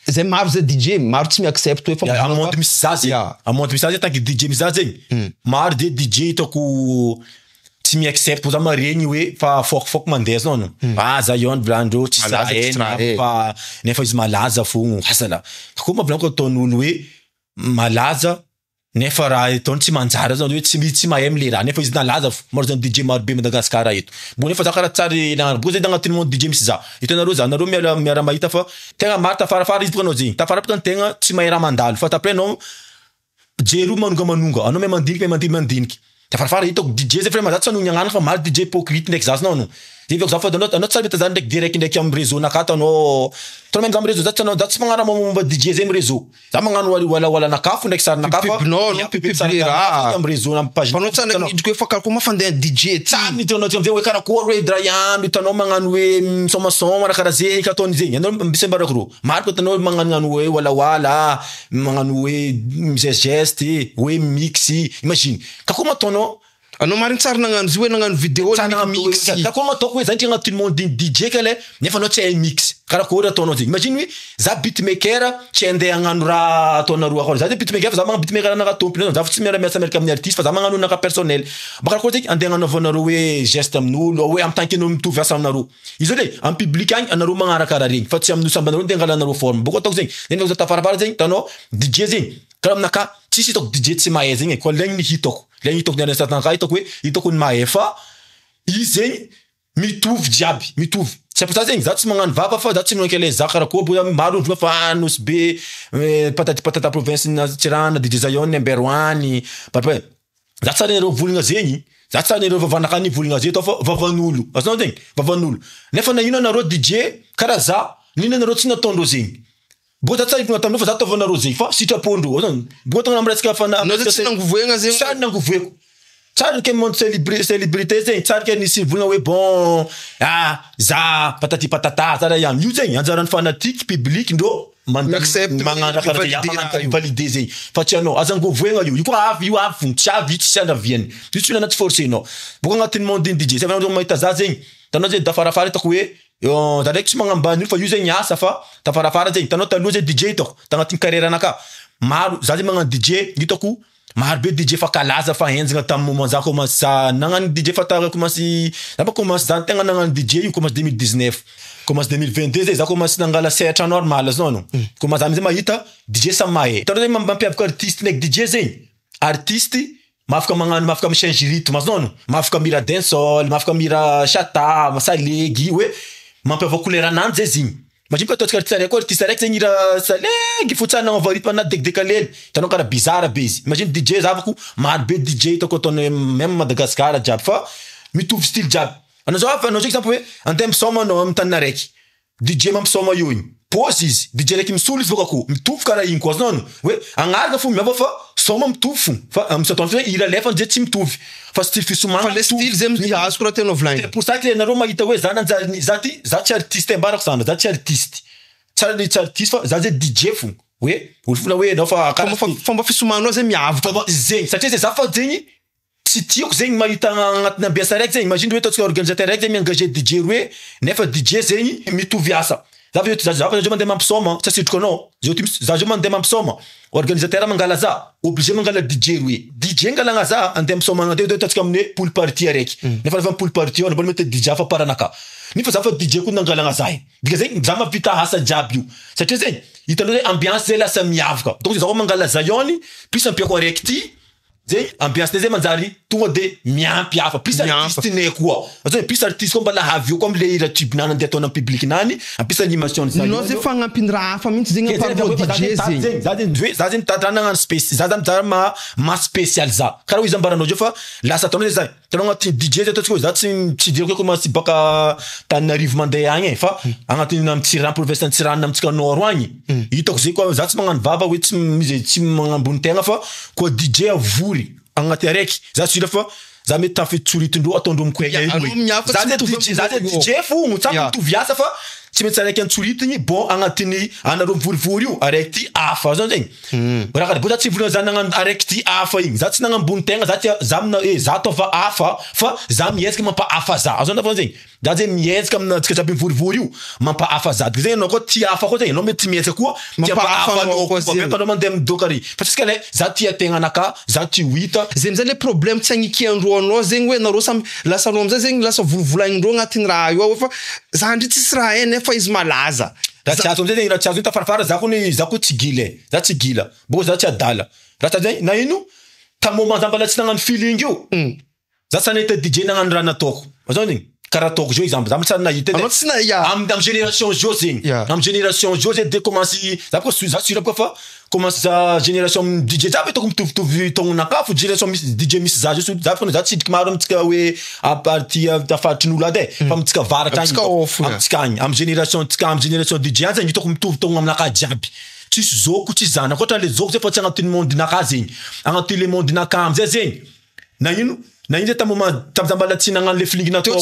zay maro zay DJ maro tsy mi-accepte hoe fa amonde misy za zegny amonde misy za zegny tanky DJ misy za zegny maro de DJ hitako tsy mi-accepte za maregny hoe fa fokifoky mandeha zao no za io any volandreo tsy zahay fa nefa izy malaza fogno asala koa mavolaniko ataon'olo hoe malaza nefa raha ataony tsy manjary zao hoe tsy mahay amle raha nefa izy nalaza fo maro zany DJ maro be Madagasikara eto bo nefa za karaha tsary bo zay agnatin'ny monde DJ misy za hitanareo za nareo miara mahita fa tegna maro tafarafara izy bokanao zegny tafara boka tegna tsy mahay raha mandalo fa tapre anao jery manonga anao may mandiniky tafarafara hitako DJ zay vraiment za tsy anogny agnana fa maro DJ hypocrite ndraiky zasy nao zay viako za fa anao tsara mety zany ndraiky direct amy réseau nakato anao tona même za amy réseau za tsy magnano momba DJ zay amy réseau za magnano wala nakafo ndraiky sary nakafa amy réseau amy page fanao tsara nidiko hoe fa karakoa mafandeha DJ tsany hitanao amizay hoe karakoa hoe drayano hitanao magnano hoe misomasoma raha karaha zegny ataony zegny anao mbisa mbarako ro maro ko hitanao magnano hoe walawala magnano hoe geste hoe mix imagine kako mataonao anao mariny tsara nagnano izy hoe nagnano vidéo mix kako mataoko hoe zany agnatin'ny monde DJ kale nefa anao tsy hay mix karakory ataonao zegny imagine hoe za beatmaker tsy andeha hagnano raha ataonareo akao za de beatmaker fa za magnano beatmaker naka tompony za fa tsy miara-miasa miaraka amin'ny artiste fa za magnano naka personnel bakarakory zegny andeha hagnanaovanareo hoe geste amin'olo hoe amy tanky anao mitovy asa aminareo izy le amy public agny anareo magnarakara regny fa tsy amin'olo samby anareo nde angalanareo forme boko ataoko zegny nende za tafarafara zegny tanao DJ zegny karaha aminaka tsisy hitako DJ tsy mahay zegny koa legny ny hitako legny hitako ny aresatanka hitako hoe hitako ny mahay fa izy zegny mitovy jiaby mitovy tsy apota zegny za tsy magnano vava fa za tsy minonky le za karakoa bo maro ndro fa nosy be patata province na Tirana DJ Zion number 1 parapay za tsara nireo volagna zegny za tsara nireo vavanaka ny volagna zay to fa vavan'olo azonao zegny vavan'olo nefa na ino anareo DJ karaha za nino anareo tsy nataondreo zegny Bota tsai kuna tamno fa za tavana roze fa sitrapondro zany bota ngam resaka fana no ze nangovoegna zegny sa nangovoeko tsara ke monde célébrité zegny tsara ke nisy volagna hoe bon za patati patata tsara ihany io zegny anjaran'ny fanatique public ndo magnano karaha validé zegny fa tsy anao aza ngovoegna io koa avy tsy avy tsy anaviany tsy anaty forcé anao boka agnatin'ny monde DJ sa vanao mahita za zegny tanao zegny dafarafara hitako hoe zaraiky tsy magnambany io fa io zegny asa fa tafarafara zegny tanao taloha zegny DJ hitako tagnatin'ny carrière anaka maro za zegny magnano DJ hitako maro be DJ fa kalaza fa henjagna tamin'ny moment za commence nagnano DJ fa commence za pa commence za tegna nagnano DJ io commence 2019 commence 2022 zay za commence nangala sehatra normal zao no commence amizay mahita DJ sa mahe tanao zegny mampiavaka artiste ndraiky DJ zegny artiste mafaka magnano mafaka michange rythme zao no mafaka mira dancehall mafaka mira chata masalegy hoe mampiavaka couleur ananjy zay zigny imagine ka totsika artiste araiky zegny ira salegy fotsany nagnava rythme na décalé tanao karaha bizarre be izy imagine DJ zavako maro be DJ hitako ataony même Madagascar jiaby fa mitovy style jiaby anao zao exemple hoe andeha misoma anao amin'ny tanana araiky DJ mampisoma io igny pause izy DJ raiky misolo izy vokako mitovy karaha igny koa zany hoe agnaraka fo miava fa soma mitovy fo fa am'satao hoe ira lefa nje tsy mitovy fa style fisomagna fa le style zay mihazo koa tena volagny pour ça que nareo mahita hoe za nanjary za tsy artiste ambarako sana za tsy artiste tsara le tsy artiste fa za zay DJ fo hoe olofona hoe nao fa fomba fisomagnao zay miavaka zegny satria zay za fa zegny tsy tiako zegny mahita agnatin'ny ambiance raiky zegny imagine hoe totsika organisateur raiky zegny miengagé DJ roe nefa DJ zegny mitovy asa za mandeha mampisoma tsy asitriko anao za mandeha mampisoma organisateur mangala za obligé mangala DJ roe DJ ngalagna za andeha misoma andeha totsika amin'ny pool party araiky nefa refa pool party ona mbola mety DJ fa paranaka nefa za fa DJ ko nangalagna za dika zegny za mavita asa jiaby io satria zegny hitanao hoe ambiance zay lasa miavaka donc za mangala za yony plus ampiako araiky ty zegny ambiance zay manjary tonga de miampy hafa plus artiste ne koa azony plus artiste ko mbala havio ko amle ira tube nana andeha ataona public nany plus animation za no ze fagnampiny raha hafa mihitsy zegny aparo DJ zegny za zegny tadrana space za zany ma spécial za karaha izy ambaranao jo fa lasa ataona zay tanao agnatin'ny DJ zay totsika za tsy dire ko commence baka Tananarivo mandeha agny fa agnatin'ny am'Tsiran province Tsirana amitsika nord agny hitako zay koa za tsy magnano vava hoe tsy magnambony tegna fa koa DJ avory agnaty araiky za tsira fa za mety tafitsoritindro ataondro mikoegna za DJ fo motsamy mitovy asa fa tsy mety araiky antsoritiny bon agnatin'ny anareo mivorivory io araiky ty afa zany zegny raha bo za tsy volagna za nagnano araiky ty afa igny za tsy nagnambony tegna za ataova afa fa za miezaka mampa afa za azona fa zegny za zegny miezaka amintsika jiaby mivorivory io mampa afa za dika zegny anao koa ty afa koa zegny anao mety miezaka koa mampa afa anao mandeha midokary fa tsika le za tia tegna anaka za ty huita zegny zany le problème tsy agnikiandro anao zegny hoe nareo samy lasa anao amizay zegny lasa volagnin'ndreo agnatin'ny raha io fa za ndry tsisy raha eny fa izy malaza raha tsy azo amizay zegny raha tsy azo tafarafara za ko tsy gila bo za tsy adala raha tsy zegny na ino ta moment za mbala tsy nagnano feeling io za tsy nahita DJ nagnano raha nataoko azao zegny karaha ataoko zao exemple za mbola tsy nahita amin'ny génération jo zegny amin'ny génération jo zegny de commence za ko za sura ko fa commence za génération DJ za betoko mitovitovy taonaka fo génération DJ misy za jo za fa za tsidiky maro amitsika hoe à partir tafaritrin'olo ade fa amitsika varatra amitsika agny amin'ny génération DJ zegny hitako mitovy taogna aminaka jiaby tsisy zoko tsisy zana koatra le zoko zay fa tsy agnatin'ny monde naka zegny agnatin'ny le monde naka amizay zegny na ino zay tamza mbala tsy nagnano le feeling nataoko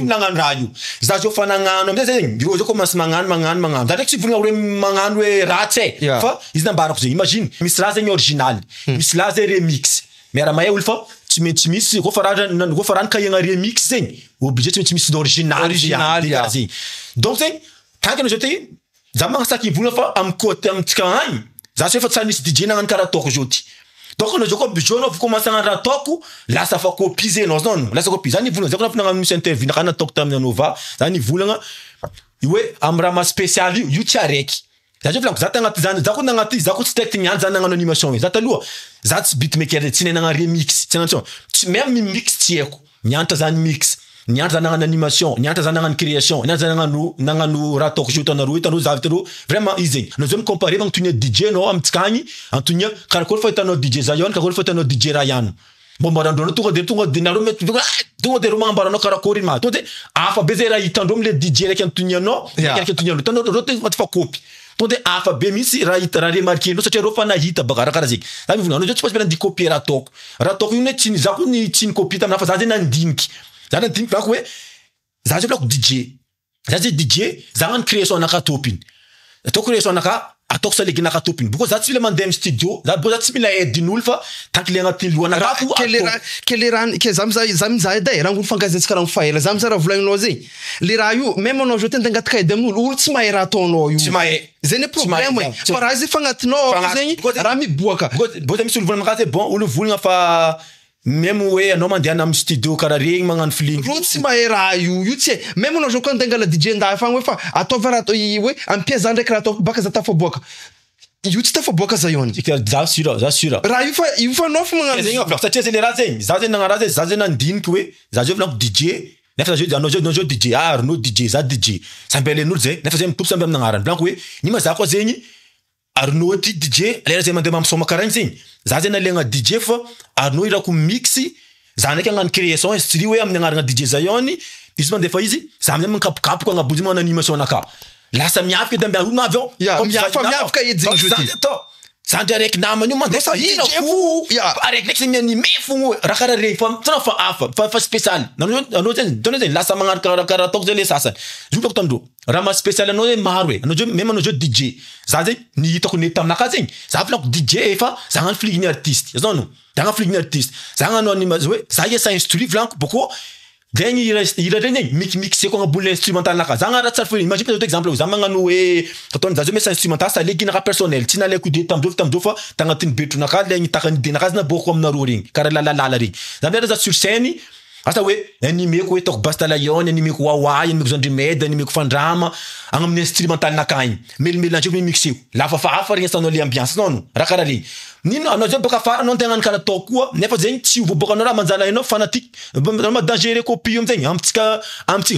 nagnano raha io za jo fa nagnano amizay zegny iro zo commence magnano za ndraiky tsy volagna hoe magnano hoe ratsy fa izy nambarako zegny imagine misy raha zegny original misy raha zay remix miara-mahay olo fa tsy maintsy misy koa fa raha nikahigna remix zegny obligé tsy maintsy misy original zegny donc zegny tanky anao zao ty za magnasaky volagna fa amy côté amitsika agny za tsy efa tsy nisy DJ nagnano karaha ataoko zao ty donc anao zao koa bijou anao commence agnano raha ataoko lasa fa copie zeno zany lasa copie zany volagna zay koa nagnano misy interview nakana ataoko tamin'ny Nova zany volagna hoe amy raha ma spécial io tsy araiky za jo volagna za tagnaty zany za ko nagnaty za ko tsy direct niany za nagnano animation za taloha za tsy beatmaker tsy nagnano remix tsy nagnano tsy même mix tsy haiko niantra zany mix niantra za nagnano animation niantra za nagnano création niantra za nagnano raha ataoko jeu tanaro za vitanaro vraiment izy zegny anao zao micomparé magnotonia DJ anao amitsika agny antonia karakory fa hitanao DJ Zayon karakory fa hitanao DJ Rayano mbombarandreo tonga de nareo mety tonga de ro magnambaranao karakory ma tonga de afa be zay raha hitandreo amle DJ raiky antonianao raiky antonianao tanao reo fa copy tonde afa be mihitsy raha remarquenao satria reo fa nahita baka raha karaha zegny za mivolagna anao zao tsy maintsy nandihy raha ataoko io tsy za ko tsy nikopie taminaha fa za zay nandiniky volako hoe za zay volako DJ za zay DJ za gnano création anaka topiny ataoko création anaka ataoko saleginaka topiny boko za tsy mila mandeha amin'ny studio za tsy mila aidin'olo fa tanky le agnatin'ny lohanaka ke za mizaha edy raha olo fankazatsika raha mifaela za mizaha raha volagninao zegny le raha io même anao zao te angataka edy amin'olo olo tsy mahay raha ataonao io tsy mahay zay problème fa raha izy fagnatinao zegny raha miboaka bota misy olo volagna makaty bon olo volagna fa même hoe anao mandehana amin'ny studio karaha regny magnano feeling ro tsy mahay raha io tsy même anao zao koa andengala DJ ndahy fagny hoe fa ataova raha hoe ampia za ndraiky raha ataoko baka za tafaboaka io tsy tafaboaka za iony za sura raha io fa anao fa magnano zegny satria zay le raha zegny za zay nagnano raha zay za zay nandiniky hoe za zay volako DJ nefa anao zao DJ Arnaud DJ za DJ samby alen'olo zay nefa zay mitompo samby amin'ny agnarany volako hoe nima za koa zegny Arnaud ty DJ alera zay mandeha mamsoma karaha igny zegny za zay nalegna DJ fa Arnaud irako mixy za ndraiky agnano création izy tsy ry hoe amin'ny agnarana DJ Zayoni izy mandefa izy za amin'izay mikapokapoka agnabozy magnano animation anaka lasa miafika edy amby olo avy ao miafika edy zegny za ndry araiky namany io mandefa hina fo araiky zay mianime fogno raha karaha regny fa tsana fa hafa fa spécial anao zay lasa magnano karaha ataoko zay le sasany zolako tamindreo raha ma spécial anao zay maro e anao même anao zao DJ za zay nihitako nety taminaka zegny za volako DJ efa za gnano fligny artiste azao no za gnano fligny artiste za gnano animation hoe za esa instruit volako boko zegny hira regny mixeko agnabony instrumental naka za gnano raha tsara fo imagine par exemple za magnano hoe ataony za zao mesa instrumental sa leginaka personnel tsy naleko ide tamindreo fa tagnatin'ny betronaka le agnitakany idénaka azy naboko aminareo regny karaha lalalala regny za mera za sur scène asa hoe animeko hoe taoko Bastalayon animeko Wawa animeko Zandrimeda animeko Fandrama agny amin'ny instrumental nakagny melimelanjeko mixeko lafa fa hafa regny sanao le ambiance non raha karaha regny nino anao zao baka fara anao tegna karaha ataoko koa nefa zegny tsy hovoboka anao raha manjala hainao fanatique dangereux copie io zegny amitsika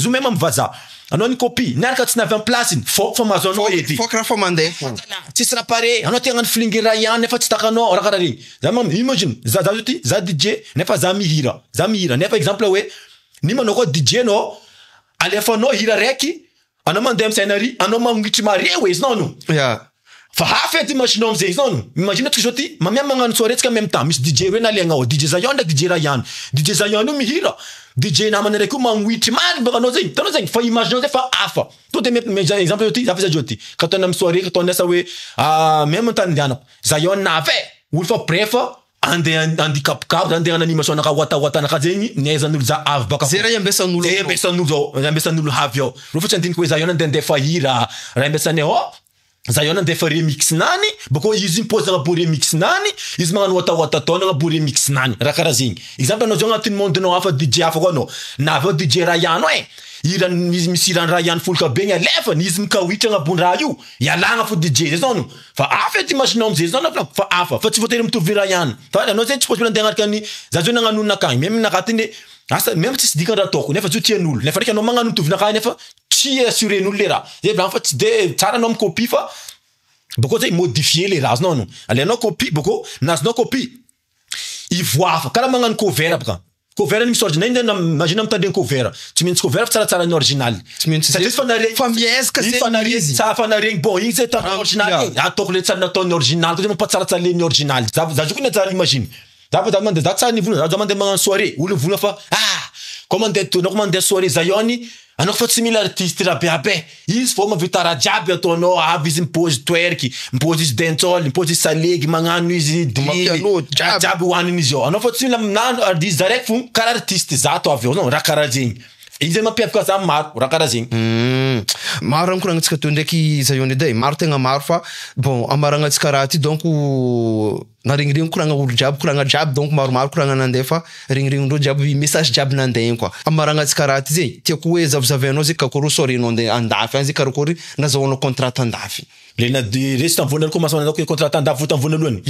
zo même amin'ny vazaha anao ny copie niaraka tsy navy amin'ny place foko fa mahazo anao edy foko raha fa mandeha tsisy raha pare anao tegna ny flingy raha ihany nefa tsy takanao raha karaha regny za imagine za zao ty za DJ nefa za mihira nefa exemple hoe nima anao koa DJ anao alefanao hira raiky anao mandeha amin'ny scénario anao magnitry mare hoe izy nao fa hafa edy imaginao amizay izy nao imagine tsika zao ty mamia magnano soirée tsika même temps misy DJ hoe nalegna ao DJ Zayon ndraiky DJ Rayano DJ Zayon io mihira DJ namany raiky io magnitry mary baka anao zegny tanao zegny fa imaginao zay fa hafa to de même exemple zao ty za fa zao ty ka ataony amin'ny soirée ka ataony asa hoe même tany andehanako Zayon nave olo fa bref andikapokapo andeha animation naka wata naka zegny niaizan'olo za avy baka zay raha ambesan'olo havy ao ro fa tsy andiniky hoe Zayon andefa hira raha ambesany Zayon andefa remix nany bako izy impose agnabory remix nany izy magnano wata taona agnabory remix nany raha karaha zegny exemple anao zao agnatin'ny monde nao hafa DJ hafa koa anao navy ao DJ Rayano misy irany Rayano folka be alefa izy mikawitra agnabony raha io ialagna fo DJ zay zao no fa hafa ety imaginao amizay zao na fa hafa fa tsy voatery mitovy Rayano fa anao zay tsy possible andeha agnaraka ny za zao nagnano nakagny même nakatiny asa même tsy dikan raha ataoko nefa zao tian'olo nefa raiky anao magnano mitovy nakagny nefa tsy assuren'olo le raha zay volagno fa tsy de tsara anao micopie fa boko zay modifier le raha azonao no alenao copie boko nazonao copie ivoafa karaha magnano cover baka cover misy original nde imagine mitandregny cover tsy maintsy cover fa tsaratsara ny original tsy maintsy fa miezaka sa fanaregny bon igny zay tany original ataoko le tsara nataony original koa mampatsaratsara le ny original za zao koa tsara imagine za mandeha za tsara nivolana za mandeha magnano soirée olo volana fa komandeha soirée Zayoni anao fa tsy mila artiste raha beabe izy fo mavita raha jiaby ataonao avy izy mipose twerky mipose izy dancehall mipose izy salegy magnano izy jiaby hoaniny izy ao anao fa tsy mila minano artiste za raiky fo karaha artiste za atao avy ao no raha karaha zegny izy mampiavaka za maro raha karaha zegny maro raha mikoragnantsika teo ndraiky Zayoni edy maro tegna maro fa bon amaragnatsika raha ty donc naregniregny koragna olo jiaby koragna jiaby donc maromaro koragna nandeha fa regniregnindreo jiaby message jiaby nandeha koa amaragnatsika raha ty zegny tiako hoe zavozavainao zay kakory soirénao andeha andafy any zay karakory nazahoanao contrat andafy le na resy taminy voalohany koa mahasoanao hoe contrat andafy vo taminy voalohany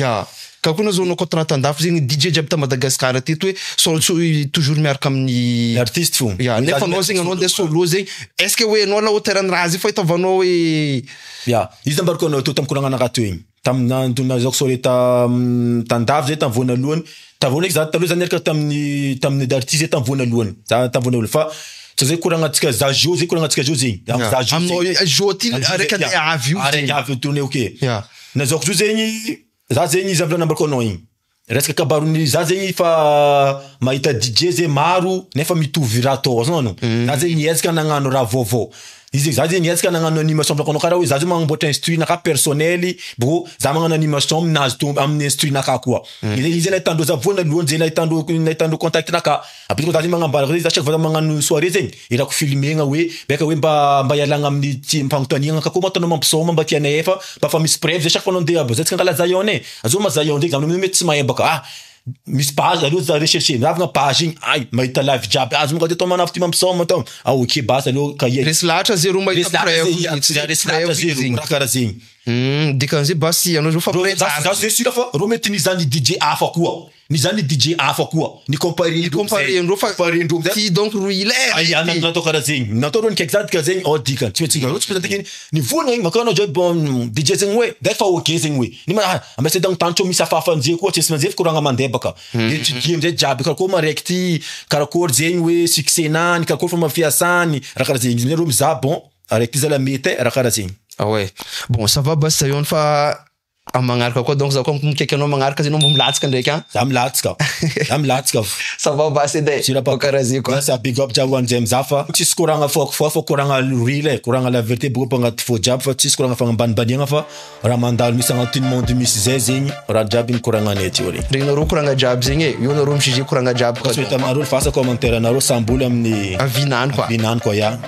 kako nazahoanao contrat andafy zegny DJ jiaby ta Madagascar teto hoe toujours miaraka amin'ny artiste fo nefa anao zegny anao andeha solo zegny est-ce que hoe anao la hauteurany raha zy fa itaovanao hoe izy tambariko anao to taminy koragna anaka to igny nazako soirée tandavy zay taminy voanalohany tavoana za taloha za niaraka tamin'ny artiste zay taminy voanalohany za taminy voanalohany fa So zay koragnatsika zazio zay koragnatsika zio zegny. Aminao zio ty araiky avy io. Araiky avy tourné ok. Yeah. Na zao zio zegny za zegny izy avy nambarako anao igny. Resaka kabarony za zegny fa mahita DJ zay maro nefa mitovy raha atao zao no. Za zegny niezaka nagnano raha vaovao. Izy za zegny niezaka nagnano animation blako karaha hoe za zio magnamboatra instruit naka personnel bo za magnano animation aminazy to amin'ny instruit naka koa. Izy nahitandro za voana lohany zay nahitandro contact naka. Après za zegny magnambara za chaque fois magnano soirée zegny irako filmegna hoe beka hoe mba ialagna amin'ny mpagnontaniagna ka koa matanao mampisoma mba tianay efa mba fa misy preuve chaque fois nandeha za tsika ngala zayon e azo ma zayon ndreky zamany mety tsy mahembaka misy page aloha za rechercher navagna page igny ay mahita live jiaby azo monka to manafo ty mampisoma to ok basa aloha ka resy lahatra zero mahita preuve resy lahatra zero raha karaha zegny dikan'izay basy anao fa za zay sura fa ro mety nizany DJ afa koa nizany DJ afa koa ni comparer ndro fa ty donc ro ilaire ay natao karaha zegny natao ro nikaiky zany ka zegny dikany tsy metsika ro tsy pezanty kiny ni volagna igny makano jay bon DJ zegny hoe dai fa ok zegny hoe ni ma amesay dang tantro misy afafanjey koa tsy manjey koragna mandebaka étudier amzay jiaby karakory maraiky ty karakory zegny hoe succès-nany karakory fomba fiasany raha karaha zegny izy ro miza bon araiky zala mety raha karaha zegny. Ah ouais. Bon, ça va basta yon fa magnaraka koa donc za koa mikaiky anao magnaraka zay anao milatsaka ndraiky an. Za milatsaka. Ça va basta day. Karaha zay koa. Ça big up jiaby hoan'izay mizaha tsisy koragna fa koragna real koragna la vérité boka agnaty faux jiaby fa tsisy koragna fa ambanimbaniagna fa raha mandalo misy agnatin'ny monde misy zay zegny raha jiaby ny koragnanay ty ore. Regnareo koragna jiaby zegny e io nareo mijuger koragna jiaby koa. Parce que tamareo fasa commentaire nareo samboly amin'ny avinany koa. Avinany koa ya.